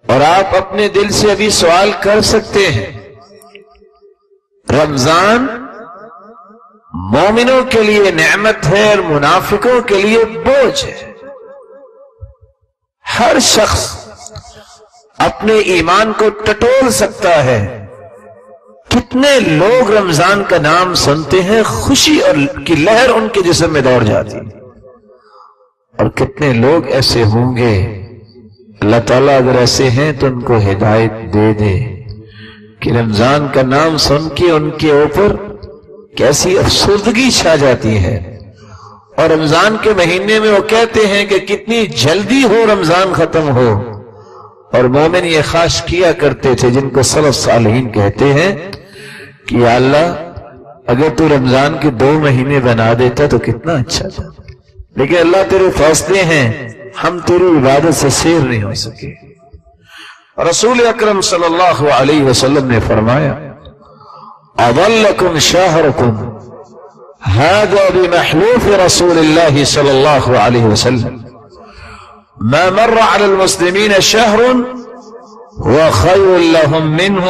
اور آپ اپنے دل سے ابھی سوال کر سکتے ہیں، رمضان مومنوں کے لیے نعمت ہے اور منافقوں کے لیے بوجھ ہے۔ ہر شخص اپنے ایمان کو ٹٹول سکتا ہے۔ کتنے لوگ رمضان کا نام سنتے ہیں، خوشی اور کی لہر ان کے جسم میں دوڑ جاتی ہے، اور کتنے لوگ ایسے ہوں گے، اللہ تعالیٰ اگر ایسے ہیں تو ان کو ہدایت دے دے کہ رمضان کا نام سن کے ان کے اوپر کیسی افسردگی چھا جاتی ہے۔ اور رمضان کے مہینے میں وہ کہتے ہیں کہ کتنی جلدی ہو رمضان ختم ہو، اور مومن یہ خواہش کیا کرتے تھے جن کو سلف صالحین کہتے ہیں کہ یا اللہ اگر تو رمضان کے 2 مہینے بنا دیتا تو کتنا اچھا تھا، لیکن اللہ تیرے فیصلے ہیں، ہم تیری عبادت سے سیر نہیں ہو سکے۔ رسول اکرم صلی اللہ علیہ وسلم نے فرمایا اضلکم شہرکم هذا بمحلوف رسول اللہ صلی اللہ علیہ وسلم ما مر على المسلمين شهر هو خير لهم منه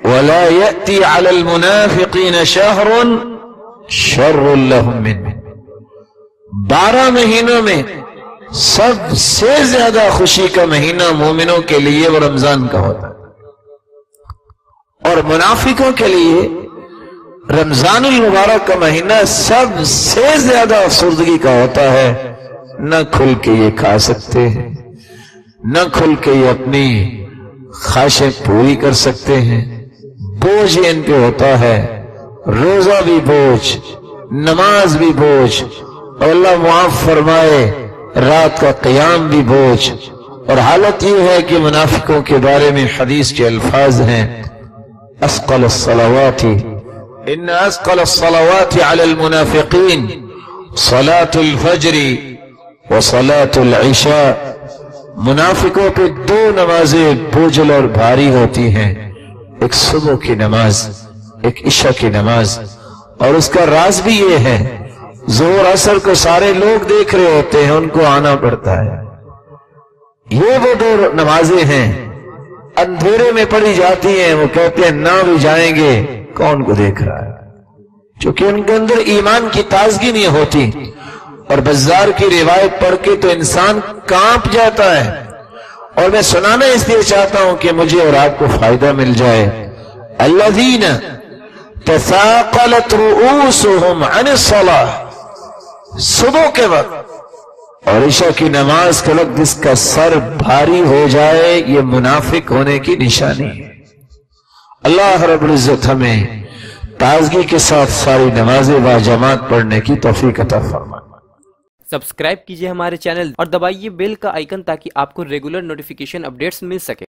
ولا يأتي على المنافقين شهر شر لهم منه۔ 12 مہینوں میں سب سے زیادہ خوشی کا مہینہ مومنوں کے لیے وہ رمضان کا ہوتا ہے، اور منافقوں کے لیے رمضان المبارک کا مہینہ سب سے زیادہ افسردگی کا ہوتا ہے۔ نہ کھل کے یہ کھا سکتے ہیں، نہ کھل کے یہ اپنی خواہشیں پوری کر سکتے ہیں، بوجھ ان پہ ہوتا ہے، روزہ بھی بوجھ، نماز بھی بوجھ، اور اللہ معاف فرمائے رات کا قیام بھی بوجھ۔ اور حالت یہ ہے کہ منافقوں کے بارے میں حدیث کے الفاظ ہیں اثقل الصلوات ان اثقل الصلوات علی المنافقین صلاة الفجر وصلاة العشاء۔ منافقوں پہ 2 نمازیں بوجھل اور بھاری ہوتی ہیں، ایک صبح کی نماز، ایک عشاء کی نماز۔ اور اس کا راز بھی یہ ہے، ظہر عصر کو سارے لوگ دیکھ رہے ہوتے ہیں، ان کو آنا پڑتا ہے۔ یہ وہ 2 نمازیں ہیں، اندھیرے میں پڑھی جاتی ہیں، وہ کہتے ہیں نہ بھی جائیں گے، کون کو دیکھ رہا ہے، چونکہ ان کے اندر ایمان کی تازگی نہیں ہوتی۔ اور بزار کی روایت پڑھ کے تو انسان کانپ جاتا ہے۔ اور میں سنانا اس لیے چاہتا ہوں کہ مجھے اور آپ کو فائدہ مل جائے۔ الذین تثاقلت رؤوسهم عن الصلاة، صبح کے وقت اور عشاء کی نماز کے وقت جس کا سر بھاری ہو جائے، یہ منافق ہونے کی نشانی ہے۔ اللہ رب العزت ہمیں تازگی کے ساتھ ساری نمازیں با جماعت پڑھنے کی توفیق عطا فرمائے۔ سبسکرائب کیجئے ہمارے چینل اور دبائیے بیل کا آئیکن تاکہ آپ کو ریگولر نوٹیفیکیشن اپڈیٹس مل سکے۔